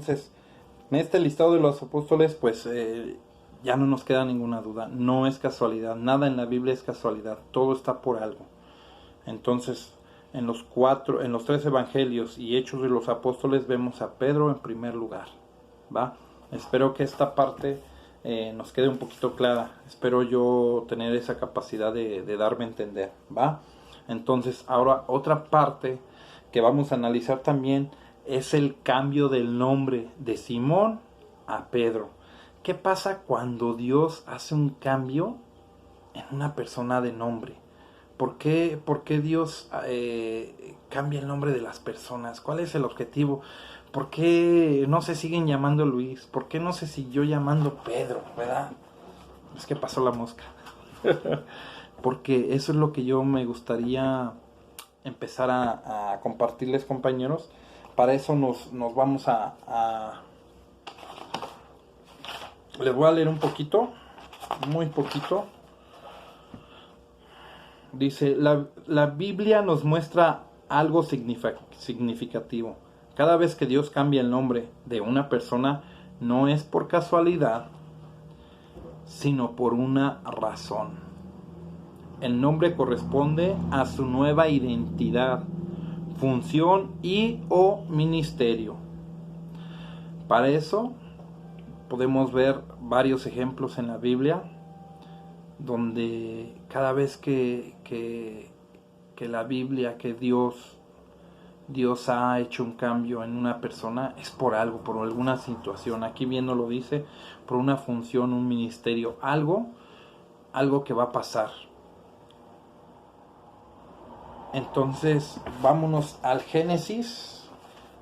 Entonces, en este listado de los apóstoles, pues ya no nos queda ninguna duda. No es casualidad, nada en la Biblia es casualidad, todo está por algo. Entonces, en los tres evangelios y hechos de los apóstoles vemos a Pedro en primer lugar, ¿va? Espero que esta parte nos quede un poquito clara. Espero yo tener esa capacidad de darme a entender, ¿va? Entonces, ahora otra parte que vamos a analizar también es el cambio del nombre de Simón a Pedro. ¿Qué pasa cuando Dios hace un cambio en una persona de nombre? ¿Por qué Dios cambia el nombre de las personas? ¿Cuál es el objetivo? ¿Por qué no se siguen llamando Luis? ¿Por qué no se siguió llamando Pedro? ¿Verdad? Es que pasó la mosca. Porque eso es lo que yo me gustaría empezar a compartirles, compañeros. Para eso nos vamos les voy a leer un poquito, muy poquito. Dice, la Biblia nos muestra algo significativo. Cada vez que Dios cambia el nombre de una persona, no es por casualidad, sino por una razón. El nombre corresponde a su nueva identidad, función y o ministerio. Para eso podemos ver varios ejemplos en la Biblia donde cada vez que la Biblia, que Dios ha hecho un cambio en una persona, es por algo, por alguna situación. Aquí viendo lo dice, por una función, un ministerio, algo que va a pasar. Entonces, vámonos al Génesis,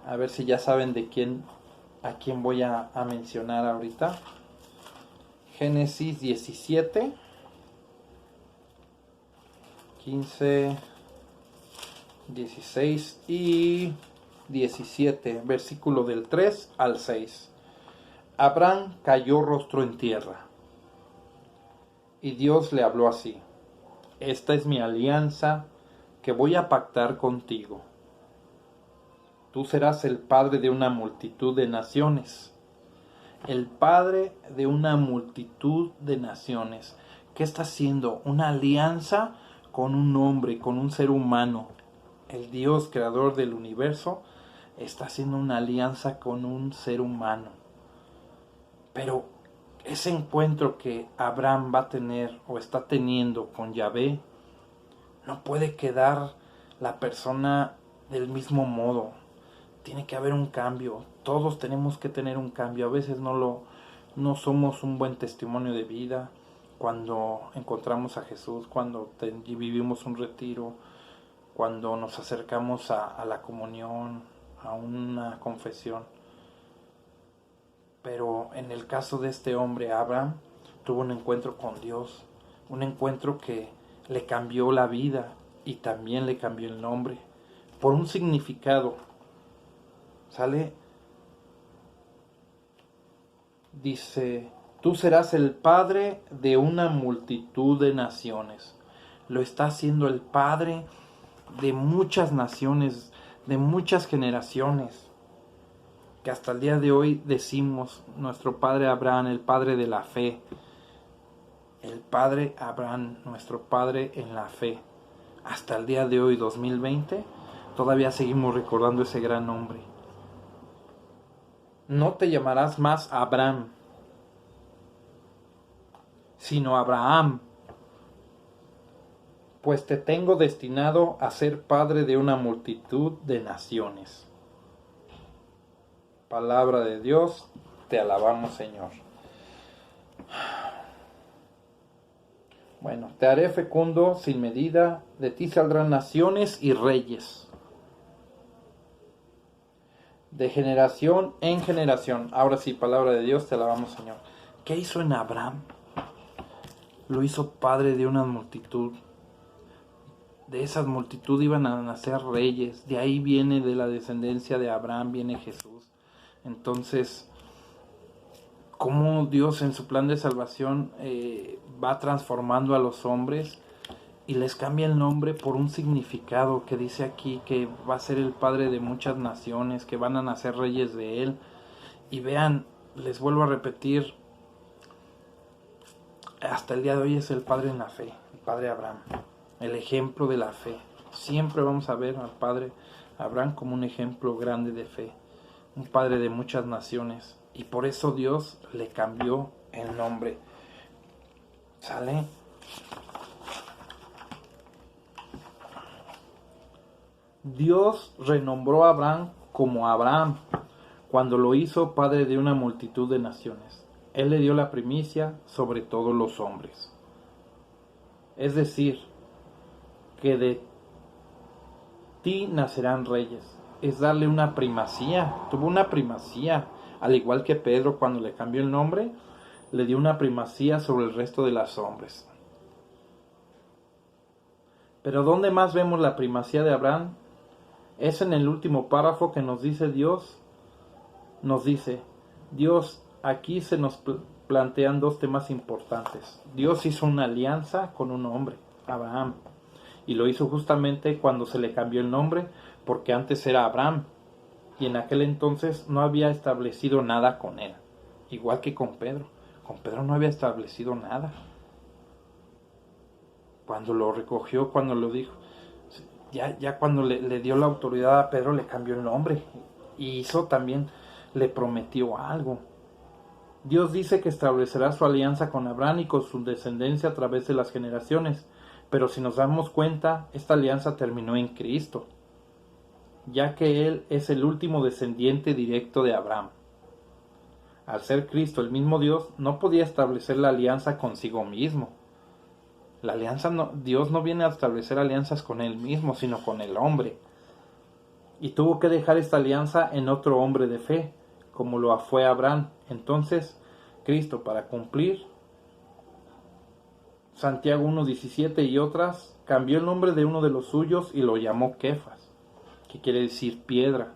a ver si ya saben a quién voy a mencionar ahorita. Génesis 17, 15, 16 y 17, versículo del 3 al 6. Abraham cayó rostro en tierra, y Dios le habló así: esta es mi alianza que voy a pactar contigo. Tú serás el padre de una multitud de naciones. El padre de una multitud de naciones. ¿Qué está haciendo? Una alianza con un hombre, con un ser humano. El Dios creador del universo está haciendo una alianza con un ser humano. Pero ese encuentro que Abraham va a tener o está teniendo con Yahvé, no puede quedar la persona del mismo modo. Tiene que haber un cambio. Todos tenemos que tener un cambio. A veces no somos un buen testimonio de vida cuando encontramos a Jesús, cuando vivimos un retiro, cuando nos acercamos a la comunión, a una confesión. Pero en el caso de este hombre, Abraham, tuvo un encuentro con Dios, un encuentro que le cambió la vida y también le cambió el nombre, por un significado. ¿Sale? Dice, tú serás el padre de una multitud de naciones. Lo está haciendo el padre de muchas naciones, de muchas generaciones, que hasta el día de hoy decimos, nuestro padre Abraham, el padre de la fe. El padre Abraham, nuestro padre en la fe. Hasta el día de hoy, 2020, todavía seguimos recordando ese gran nombre. No te llamarás más Abraham, sino Abraham, pues te tengo destinado a ser padre de una multitud de naciones. Palabra de Dios, te alabamos, Señor. Bueno, te haré fecundo sin medida, de ti saldrán naciones y reyes. De generación en generación. Ahora sí, palabra de Dios, te alabamos, Señor. ¿Qué hizo en Abraham? Lo hizo padre de una multitud. De esas multitud iban a nacer reyes. De ahí viene, de la descendencia de Abraham, viene Jesús. Entonces, cómo Dios en su plan de salvación va transformando a los hombres y les cambia el nombre por un significado que dice aquí que va a ser el padre de muchas naciones, que van a nacer reyes de él. Y vean, les vuelvo a repetir, hasta el día de hoy es el padre en la fe, el padre Abraham, el ejemplo de la fe. Siempre vamos a ver al padre Abraham como un ejemplo grande de fe, un padre de muchas naciones, y por eso Dios le cambió el nombre. ¿Sale? Dios renombró a Abraham como Abraham cuando lo hizo padre de una multitud de naciones. Él le dio la primicia sobre todos los hombres. Es decir, que de ti nacerán reyes. Es darle una primacía. Tuvo una primacía. Al igual que Pedro, cuando le cambió el nombre, le dio una primacía sobre el resto de los hombres. Pero ¿dónde más vemos la primacía de Abraham? Es en el último párrafo que nos dice Dios. Nos dice, Dios, aquí se nos plantean dos temas importantes. Dios hizo una alianza con un hombre, Abraham. Y lo hizo justamente cuando se le cambió el nombre, porque antes era Abraham. Y en aquel entonces no había establecido nada con él. Igual que con Pedro. Con Pedro no había establecido nada. Cuando lo recogió, cuando lo dijo, ya cuando le dio la autoridad a Pedro, le cambió el nombre. Y hizo también, le prometió algo. Dios dice que establecerá su alianza con Abraham y con su descendencia a través de las generaciones. Pero si nos damos cuenta, esta alianza terminó en Cristo, ya que Él es el último descendiente directo de Abraham. Al ser Cristo el mismo Dios, no podía establecer la alianza consigo mismo. La alianza Dios no viene a establecer alianzas con Él mismo, sino con el hombre. Y tuvo que dejar esta alianza en otro hombre de fe, como lo fue Abraham. Entonces, Cristo, para cumplir Santiago 1:17 y otras, cambió el nombre de uno de los suyos y lo llamó Kefas, que quiere decir piedra,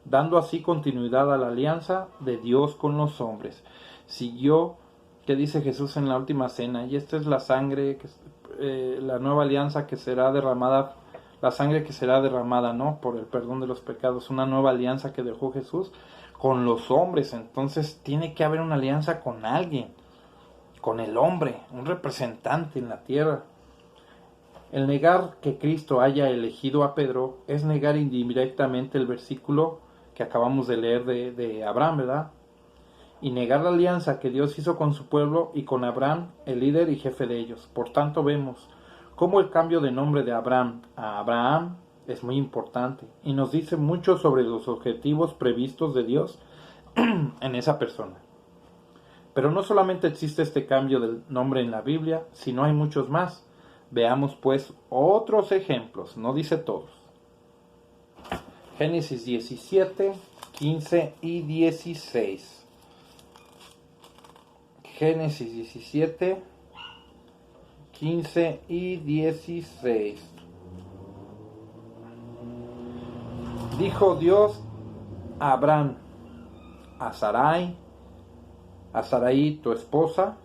dando así continuidad a la alianza de Dios con los hombres. Siguió, que dice Jesús en la última cena, y esta es la sangre, la nueva alianza que será derramada, la sangre que será derramada, ¿no?, por el perdón de los pecados, una nueva alianza que dejó Jesús con los hombres. Entonces tiene que haber una alianza con alguien, con el hombre, un representante en la tierra. El negar que Cristo haya elegido a Pedro es negar indirectamente el versículo que acabamos de leer de Abraham, ¿verdad? Y negar la alianza que Dios hizo con su pueblo y con Abraham, el líder y jefe de ellos. Por tanto, vemos cómo el cambio de nombre de Abraham a Abraham es muy importante y nos dice mucho sobre los objetivos previstos de Dios en esa persona. Pero no solamente existe este cambio del nombre en la Biblia, sino hay muchos más. Veamos pues otros ejemplos, no dice todos. Génesis 17, 15 y 16. Génesis 17, 15 y 16. Dijo Dios a Abraham, a Sarai tu esposa,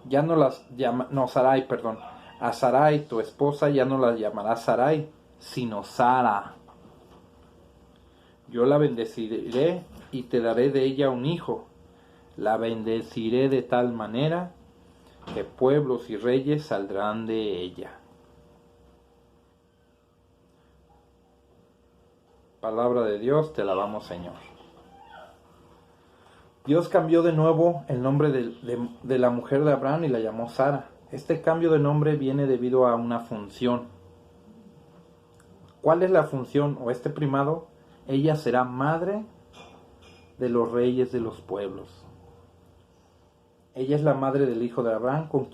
ya no las llama, no, Sarai, perdón, a Sarai tu esposa ya no la llamarás Sarai, sino Sara. Yo la bendeciré y te daré de ella un hijo. La bendeciré de tal manera que pueblos y reyes saldrán de ella. Palabra de Dios, te alabamos, Señor. Dios cambió de nuevo el nombre de la mujer de Abraham y la llamó Sara. Este cambio de nombre viene debido a una función. ¿Cuál es la función o este primado? Ella será madre de los reyes de los pueblos. Ella es la madre del hijo de Abraham, con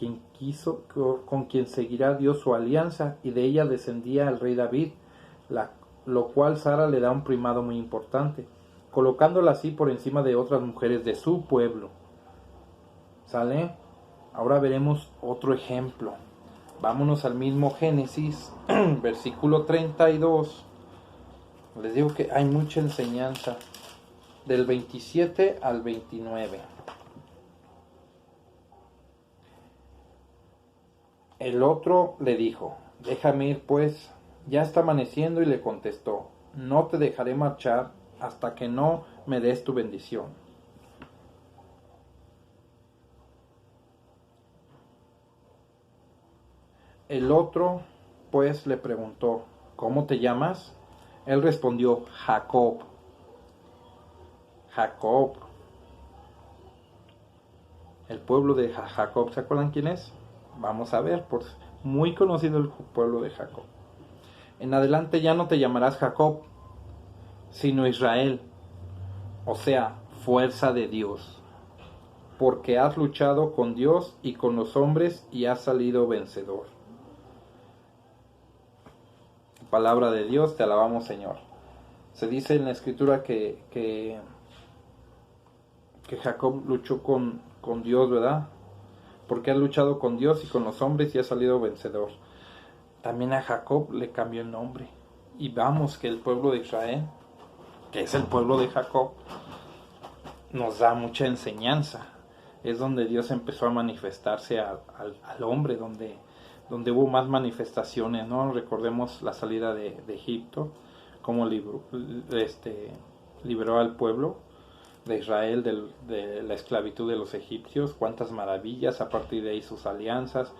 quien seguirá Dios su alianza, y de ella descendía el rey David, lo cual Sara le da un primado muy importante, colocándola así por encima de otras mujeres de su pueblo. ¿Sale? Ahora veremos otro ejemplo. Vámonos al mismo Génesis, versículo 32. Les digo que hay mucha enseñanza, del 27 al 29. El otro le dijo, déjame ir pues, ya está amaneciendo, y le contestó, no te dejaré marchar hasta que no me des tu bendición. El otro pues le preguntó, ¿cómo te llamas? Él respondió, Jacob. Jacob. El pueblo de Jacob, ¿se acuerdan quién es? Vamos a ver, pues muy conocido el pueblo de Jacob. En adelante ya no te llamarás Jacob, sino Israel, o sea, fuerza de Dios, porque has luchado con Dios y con los hombres y has salido vencedor. Palabra de Dios, te alabamos, Señor. Se dice en la escritura que Jacob luchó con Dios, ¿verdad? Porque ha luchado con Dios y con los hombres y ha salido vencedor. También a Jacob le cambió el nombre. Y vamos que el pueblo de Israel, que es el pueblo de Jacob, nos da mucha enseñanza. Es donde Dios empezó a manifestarse al hombre, donde hubo más manifestaciones, ¿no? Recordemos la salida de Egipto, cómo liberó al pueblo de Israel de la esclavitud de los egipcios, cuántas maravillas, a partir de ahí sus alianzas,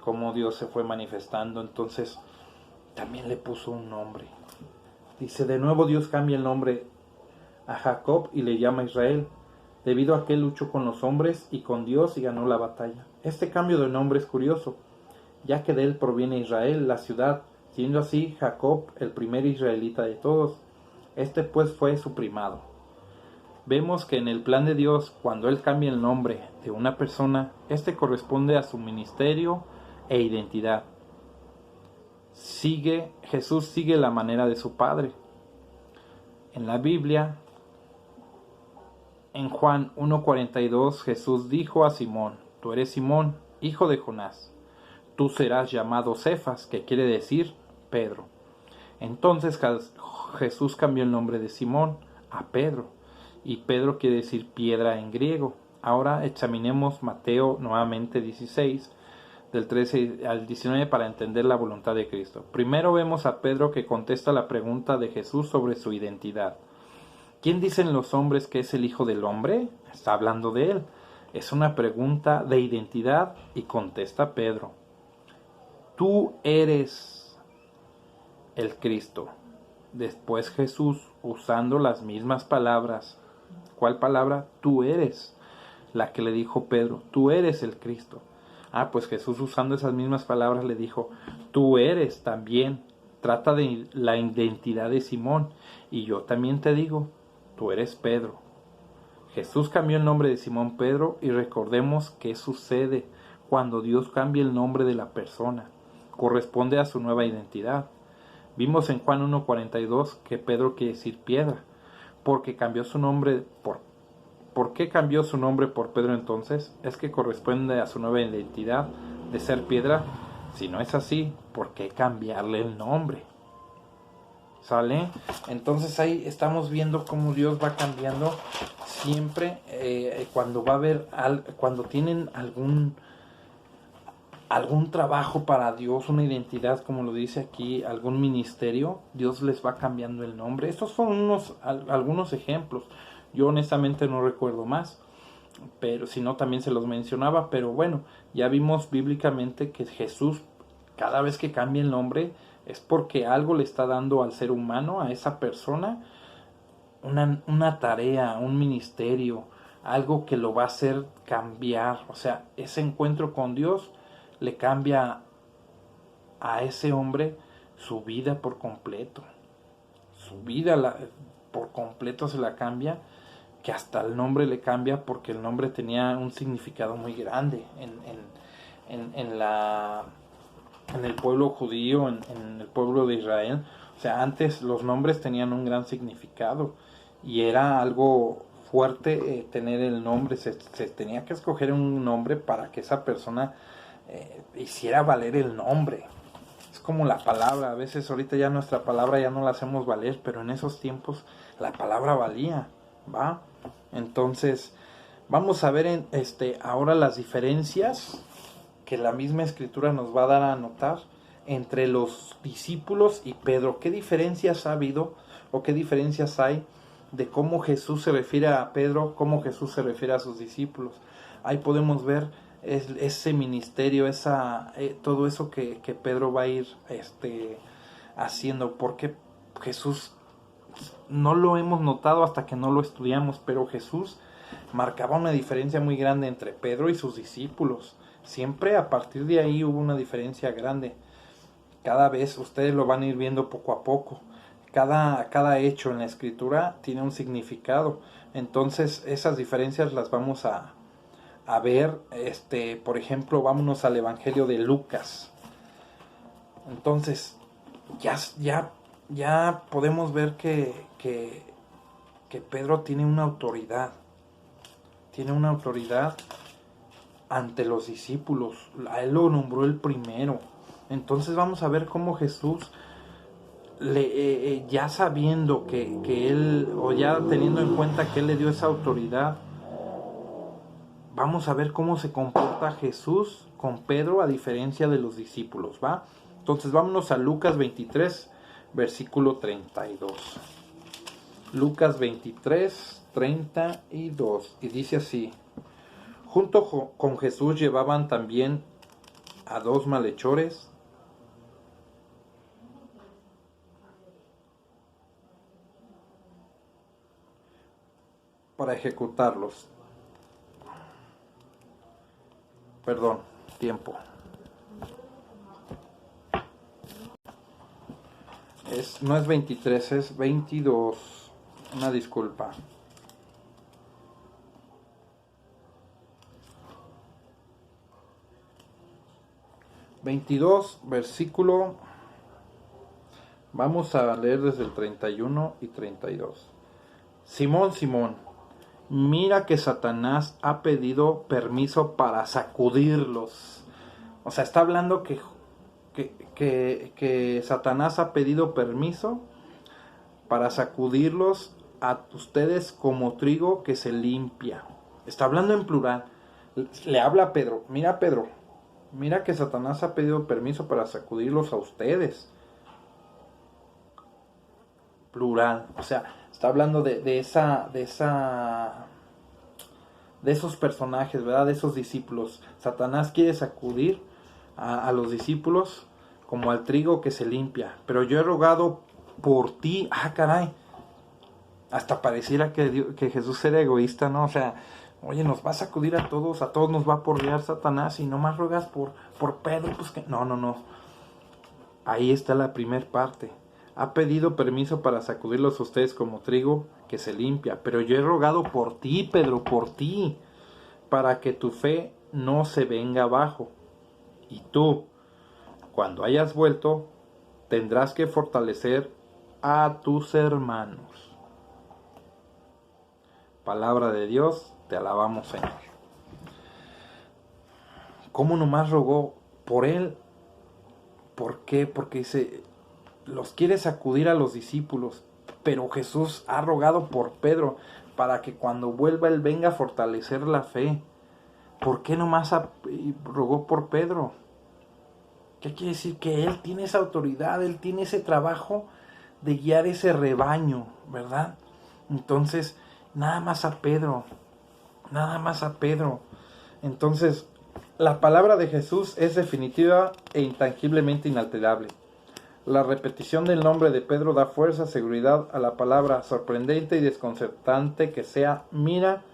cómo Dios se fue manifestando. Entonces también le puso un nombre. Dice, de nuevo Dios cambia el nombre a Jacob y le llama Israel, debido a que él luchó con los hombres y con Dios y ganó la batalla. Este cambio de nombre es curioso, ya que de él proviene Israel, la ciudad, siendo así Jacob el primer israelita de todos. Este pues fue su primado. Vemos que en el plan de Dios, cuando él cambia el nombre de una persona, este corresponde a su ministerio e identidad. Jesús sigue la manera de su Padre. En la Biblia, en Juan 1:42, Jesús dijo a Simón, tú eres Simón, hijo de Jonás, tú serás llamado Cefas, que quiere decir Pedro. Entonces Jesús cambió el nombre de Simón a Pedro, y Pedro quiere decir piedra en griego. Ahora examinemos Mateo nuevamente 16, del 13 al 19 para entender la voluntad de Cristo. Primero vemos a Pedro que contesta la pregunta de Jesús sobre su identidad. ¿Quién dicen los hombres que es el Hijo del Hombre? Está hablando de él. Es una pregunta de identidad y contesta Pedro. Tú eres el Cristo. Después Jesús, usando las mismas palabras. ¿Cuál palabra? Tú eres. La que le dijo Pedro, tú eres el Cristo. Pues Jesús, usando esas mismas palabras, le dijo, tú eres también. Trata de la identidad de Simón. Y yo también te digo, tú eres Pedro. Jesús cambió el nombre de Simón Pedro y recordemos qué sucede cuando Dios cambia el nombre de la persona. Corresponde a su nueva identidad. Vimos en Juan 1:42 que Pedro quiere decir piedra, porque cambió su nombre ¿Por qué cambió su nombre por Pedro entonces? Es que corresponde a su nueva identidad de ser piedra. Si no es así, ¿por qué cambiarle el nombre? ¿Sale? Entonces ahí estamos viendo cómo Dios va cambiando siempre cuando va a haber cuando tienen algún trabajo para Dios, una identidad, como lo dice aquí, algún ministerio, Dios les va cambiando el nombre. Estos son algunos ejemplos. Yo honestamente no recuerdo más, pero si no también se los mencionaba, pero bueno, ya vimos bíblicamente que Jesús cada vez que cambia el nombre es porque algo le está dando al ser humano, a esa persona, una tarea, un ministerio, algo que lo va a hacer cambiar. O sea, ese encuentro con Dios le cambia a ese hombre su vida por completo. Su vida por completo se la cambia, que hasta el nombre le cambia porque el nombre tenía un significado muy grande en el pueblo judío, en el pueblo de Israel. O sea, antes los nombres tenían un gran significado y era algo fuerte tener el nombre. Se tenía que escoger un nombre para que esa persona hiciera valer el nombre. Es como la palabra, a veces ahorita ya nuestra palabra ya no la hacemos valer, pero en esos tiempos la palabra valía, ¿va? Entonces, vamos a ver ahora las diferencias que la misma escritura nos va a dar a notar entre los discípulos y Pedro. ¿Qué diferencias ha habido o qué diferencias hay de cómo Jesús se refiere a Pedro, cómo Jesús se refiere a sus discípulos? Ahí podemos ver ese ministerio, todo eso que Pedro va a ir haciendo, porque Jesús no lo hemos notado hasta que no lo estudiamos, pero Jesús marcaba una diferencia muy grande entre Pedro y sus discípulos. Siempre a partir de ahí hubo una diferencia grande. Cada vez ustedes lo van a ir viendo poco a poco. Cada hecho en la escritura tiene un significado. Entonces esas diferencias las vamos a ver. Por ejemplo, vámonos al Evangelio de Lucas. Entonces ya podemos ver que Pedro tiene una autoridad. Tiene una autoridad ante los discípulos. A él lo nombró el primero. Entonces vamos a ver cómo Jesús, ya sabiendo que él, o ya teniendo en cuenta que él le dio esa autoridad, vamos a ver cómo se comporta Jesús con Pedro a diferencia de los discípulos, ¿va? Entonces vámonos a Lucas 23, versículo 32. Lucas 23, 32. Y dice así: junto con Jesús llevaban también a 2 malhechores, para ejecutarlos. Perdón, tiempo. No es 23, es 22. Una disculpa. Versículo. Vamos a leer desde el 31 y 32. Simón, Simón, mira que Satanás ha pedido permiso para sacudirlos. O sea, está hablando que Satanás ha pedido permiso para sacudirlos a ustedes como trigo que se limpia. Está hablando en plural. Le habla a Pedro. Pedro, mira que Satanás ha pedido permiso para sacudirlos a ustedes. Plural. O sea, está hablando de esos personajes, ¿verdad? De esos discípulos. Satanás quiere sacudir a los discípulos como al trigo que se limpia. Pero yo he rogado por ti. Ah, caray. Hasta pareciera que Jesús era egoísta, ¿no? O sea, oye, nos va a sacudir a todos nos va a porrear Satanás y nomás ruegas por Pedro, pues que... No. Ahí está la primer parte. Ha pedido permiso para sacudirlos a ustedes como trigo que se limpia. Pero yo he rogado por ti, Pedro, por ti, para que tu fe no se venga abajo. Y tú, cuando hayas vuelto, tendrás que fortalecer a tus hermanos. Palabra de Dios, te alabamos, Señor. ¿Cómo nomás rogó por él? ¿Por qué? Porque los quiere sacudir a los discípulos, pero Jesús ha rogado por Pedro para que cuando vuelva él venga a fortalecer la fe. ¿Por qué nomás rogó por Pedro? ¿Qué quiere decir? Que él tiene esa autoridad, él tiene ese trabajo de guiar ese rebaño, ¿verdad? Entonces, nada más a Pedro. Entonces, la palabra de Jesús es definitiva e intangiblemente inalterable. La repetición del nombre de Pedro da fuerza, seguridad a la palabra, sorprendente y desconcertante que sea. Mira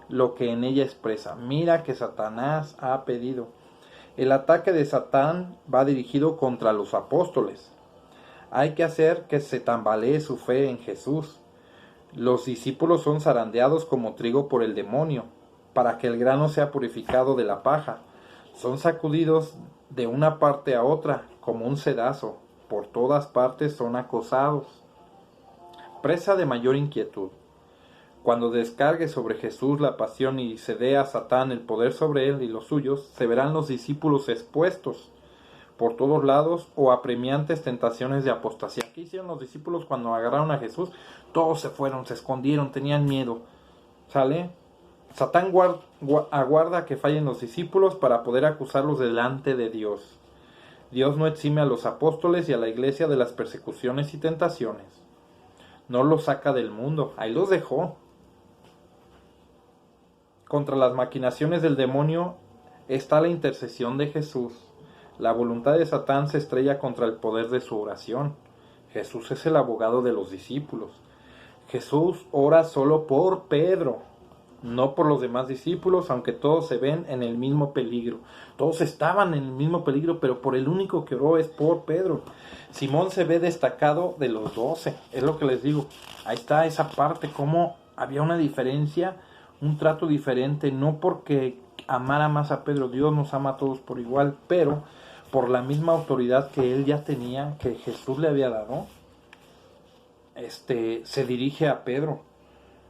lo que en ella expresa. Mira que Satanás ha pedido. El ataque de Satán va dirigido contra los apóstoles. Hay que hacer que se tambalee su fe en Jesús. Los discípulos son zarandeados como trigo por el demonio, para que el grano sea purificado de la paja. Son sacudidos de una parte a otra, como un sedazo. Por todas partes son acosados. Presa de mayor inquietud. Cuando descargue sobre Jesús la pasión y se dé a Satán el poder sobre él y los suyos, se verán los discípulos expuestos por todos lados o apremiantes tentaciones de apostasía. ¿Qué hicieron los discípulos cuando agarraron a Jesús? Todos se fueron, se escondieron, tenían miedo. ¿Sale? Satán aguarda que fallen los discípulos para poder acusarlos delante de Dios. Dios no exime a los apóstoles y a la iglesia de las persecuciones y tentaciones. No los saca del mundo, ahí los dejó. Contra las maquinaciones del demonio, está la intercesión de Jesús. La voluntad de Satán se estrella contra el poder de su oración. Jesús es el abogado de los discípulos. Jesús ora solo por Pedro, no por los demás discípulos, aunque todos se ven en el mismo peligro. Todos estaban en el mismo peligro, pero por el único que oró es por Pedro. Simón se ve destacado de los 12, es lo que les digo. Ahí está esa parte, cómo había una diferencia, un trato diferente, no porque amara más a Pedro, Dios nos ama a todos por igual, pero por la misma autoridad que él ya tenía, que Jesús le había dado, se dirige a Pedro.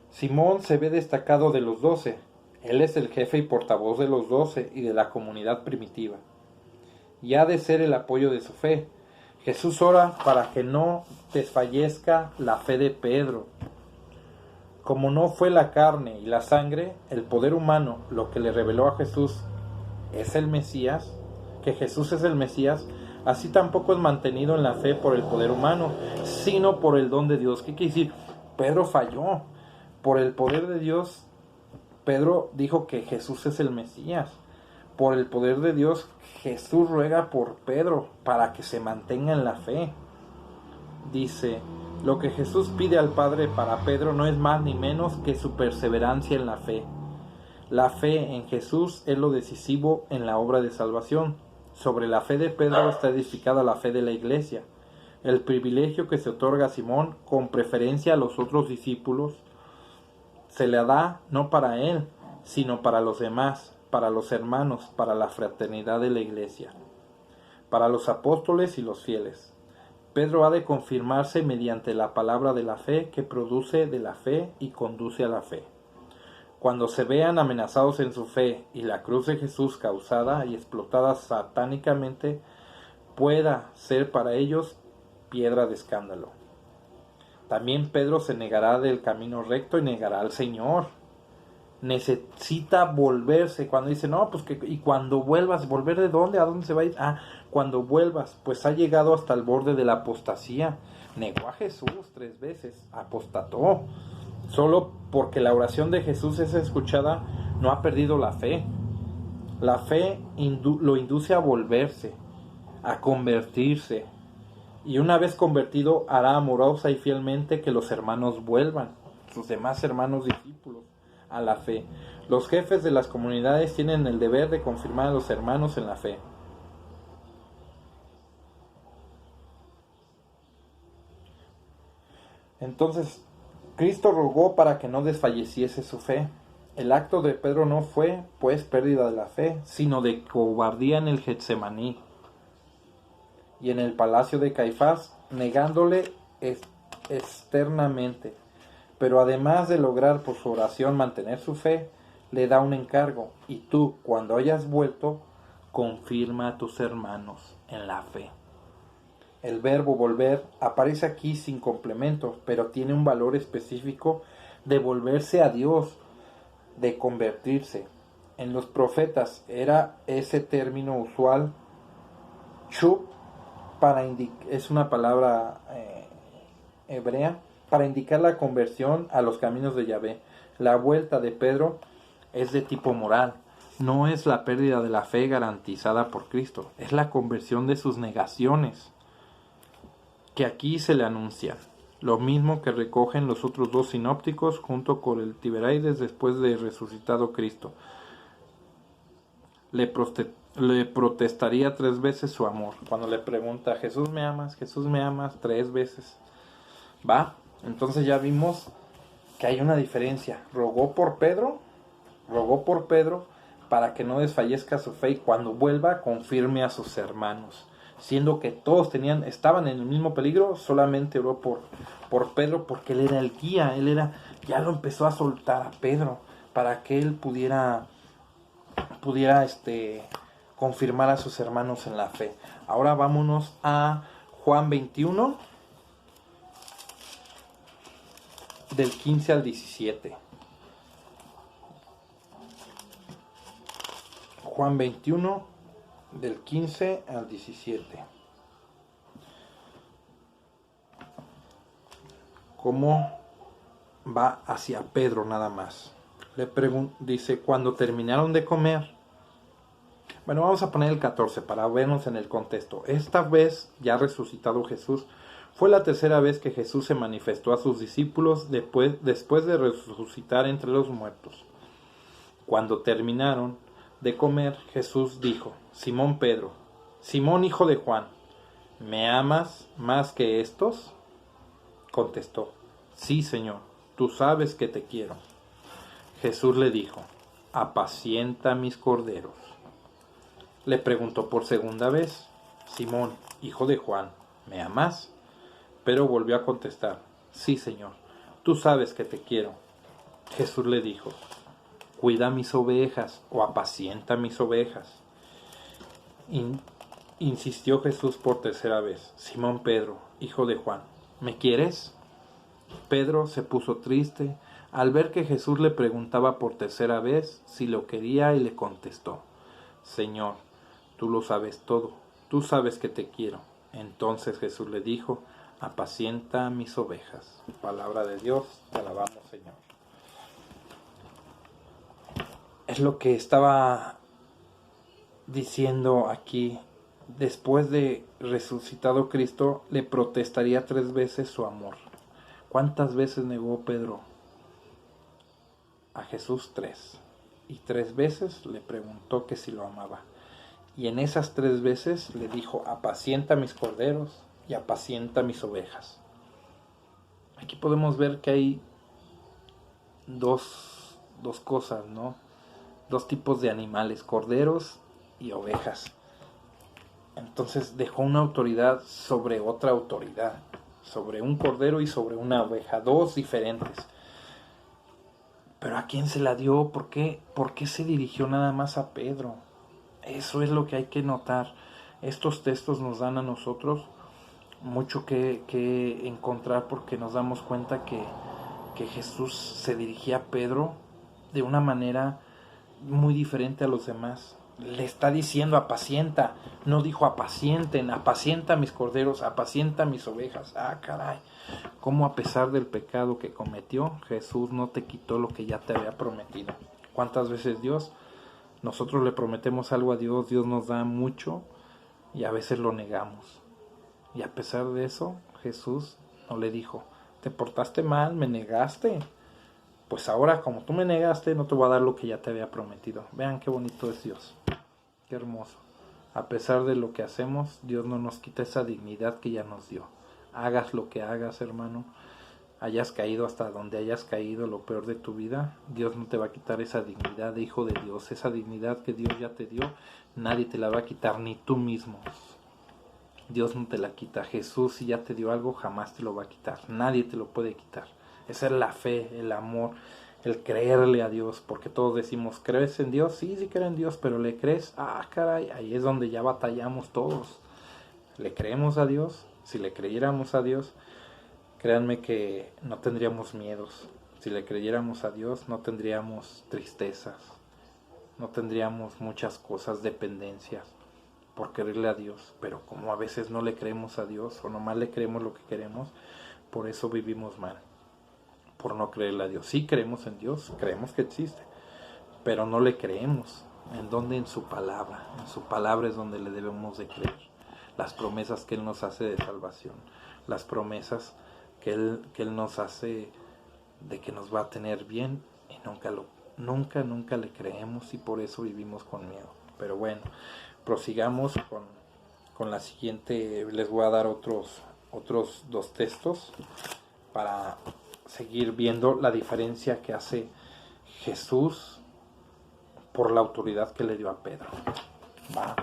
Simón se ve destacado de los 12. Él es el jefe y portavoz de los 12 y de la comunidad primitiva. Y ha de ser el apoyo de su fe. Jesús ora para que no desfallezca la fe de Pedro. Como no fue la carne y la sangre, el poder humano, lo que le reveló a Jesús es el Mesías, que Jesús es el Mesías, así tampoco es mantenido en la fe por el poder humano, sino por el don de Dios. ¿Qué quiere decir? Pedro falló. Por el poder de Dios, Pedro dijo que Jesús es el Mesías. Por el poder de Dios, Jesús ruega por Pedro para que se mantenga en la fe. Dice, lo que Jesús pide al Padre para Pedro no es más ni menos que su perseverancia en la fe. La fe en Jesús es lo decisivo en la obra de salvación. Sobre la fe de Pedro está edificada la fe de la Iglesia. El privilegio que se otorga a Simón, con preferencia a los otros discípulos, se le da no para él, sino para los demás, para los hermanos, para la fraternidad de la Iglesia, para los apóstoles y los fieles. Pedro ha de confirmarse mediante la palabra de la fe que produce de la fe y conduce a la fe. Cuando se vean amenazados en su fe y la cruz de Jesús causada y explotada satánicamente pueda ser para ellos piedra de escándalo. También Pedro se negará del camino recto y negará al Señor. Necesita volverse. Cuando dice, no, pues que, y cuando vuelvas, ¿volver de dónde? ¿A dónde se va a ir? Cuando vuelvas, pues ha llegado hasta el borde de la apostasía. Negó a Jesús 3 veces, apostató. Solo porque la oración de Jesús es escuchada, no ha perdido la fe. La fe lo induce a volverse, a convertirse. Y una vez convertido, hará amorosa y fielmente que los hermanos vuelvan, sus demás hermanos discípulos, a la fe. Los jefes de las comunidades tienen el deber de confirmar a los hermanos en la fe. Entonces, Cristo rogó para que no desfalleciese su fe. El acto de Pedro no fue, pues, pérdida de la fe, sino de cobardía en el Getsemaní y en el palacio de Caifás, negándole externamente. Pero además de lograr por su oración mantener su fe, le da un encargo. Y tú, cuando hayas vuelto, confirma a tus hermanos en la fe. El verbo volver aparece aquí sin complemento, pero tiene un valor específico de volverse a Dios, de convertirse. En los profetas era ese término usual, shub, es una palabra hebrea, para indicar la conversión a los caminos de Yahvé. La vuelta de Pedro es de tipo moral, no es la pérdida de la fe garantizada por Cristo, es la conversión de sus negaciones, que aquí se le anuncian. Lo mismo que recogen los otros 2 sinópticos junto con el Tiberíades después de resucitado Cristo. Le protestaría 3 veces su amor. Cuando le pregunta, Jesús me amas, 3 veces. ¿Va? Entonces ya vimos que hay una diferencia. Rogó por Pedro para que no desfallezca su fe y cuando vuelva confirme a sus hermanos. Siendo que todos estaban en el mismo peligro, solamente oró por Pedro porque él era el guía, ya lo empezó a soltar a Pedro para que él pudiera confirmar a sus hermanos en la fe. Ahora vámonos a Juan 21, del 15 al 17. Juan 21, del 15 al 17. ¿Cómo va hacia Pedro nada más? Dice, cuando terminaron de comer, Bueno, vamos a poner el 14 para vernos en el contexto. Esta vez, ya resucitado Jesús, fue la tercera vez que Jesús se manifestó a sus discípulos después de resucitar entre los muertos. Cuando terminaron de comer, Jesús dijo: Simón Pedro, Simón hijo de Juan, ¿me amas más que estos? Contestó: Sí, Señor, tú sabes que te quiero. Jesús le dijo: Apacienta mis corderos. Le preguntó por segunda vez: Simón, hijo de Juan, ¿me amas? Pero volvió a contestar: Sí, Señor, tú sabes que te quiero. Jesús le dijo: Cuida mis ovejas o apacienta mis ovejas. Insistió Jesús por tercera vez: Simón Pedro, hijo de Juan, ¿me quieres? Pedro se puso triste al ver que Jesús le preguntaba por tercera vez si lo quería y le contestó: Señor, tú lo sabes todo, tú sabes que te quiero. Entonces Jesús le dijo: Apacienta mis ovejas. Palabra de Dios, te alabamos, Señor. Es lo que estaba diciendo aquí. Después de resucitado Cristo, le protestaría 3 veces su amor. ¿Cuántas veces negó Pedro a Jesús? 3. Y 3 veces le preguntó que si lo amaba. Y en esas 3 veces le dijo: apacienta mis corderos y apacienta mis ovejas. Aquí podemos ver que hay dos cosas, ¿no? 2 tipos de animales, corderos y ovejas. Entonces dejó una autoridad sobre otra autoridad, sobre un cordero y sobre una oveja, 2 diferentes. Pero ¿a quién se la dio? ¿Por qué se dirigió nada más a Pedro? Eso es lo que hay que notar. Estos textos nos dan a nosotros mucho que encontrar, porque nos damos cuenta que Jesús se dirigía a Pedro de una manera muy diferente a los demás. Le está diciendo: apacienta, no dijo apacienten, apacienta mis corderos, apacienta mis ovejas. Ah, caray, cómo a pesar del pecado que cometió, Jesús no te quitó lo que ya te había prometido. ¿Cuántas veces nosotros le prometemos algo a Dios, Dios nos da mucho y a veces lo negamos? Y a pesar de eso, Jesús no le dijo: te portaste mal, me negaste, pues ahora como tú me negaste, no te voy a dar lo que ya te había prometido. Vean qué bonito es Dios, qué hermoso. A pesar de lo que hacemos, Dios no nos quita esa dignidad que ya nos dio. Hagas lo que hagas, hermano, hayas caído hasta donde hayas caído, lo peor de tu vida, Dios no te va a quitar esa dignidad de hijo de Dios. Esa dignidad que Dios ya te dio, nadie te la va a quitar, ni tú mismo. Dios no te la quita. Jesús, si ya te dio algo, jamás te lo va a quitar. Nadie te lo puede quitar. Esa es la fe, el amor, el creerle a Dios. Porque todos decimos: ¿crees en Dios? Sí, sí creo en Dios, pero ¿le crees? Ah, caray, ahí es donde ya batallamos todos. ¿Le creemos a Dios? Si le creyéramos a Dios, créanme que no tendríamos miedos. Si le creyéramos a Dios, no tendríamos tristezas, no tendríamos muchas cosas, dependencias, por creerle a Dios. Pero como a veces no le creemos a Dios, o nomás le creemos lo que queremos, por eso vivimos mal, por no creerle a Dios. Sí creemos en Dios, creemos que existe, pero no le creemos. ¿En dónde? En su palabra. En su palabra es donde le debemos de creer. Las promesas que Él nos hace de salvación, las promesas que Él nos hace de que nos va a tener bien, y nunca le creemos, y por eso vivimos con miedo. Pero bueno, prosigamos con la siguiente. Les voy a dar otros 2 textos para seguir viendo la diferencia que hace Jesús por la autoridad que le dio a Pedro. Va.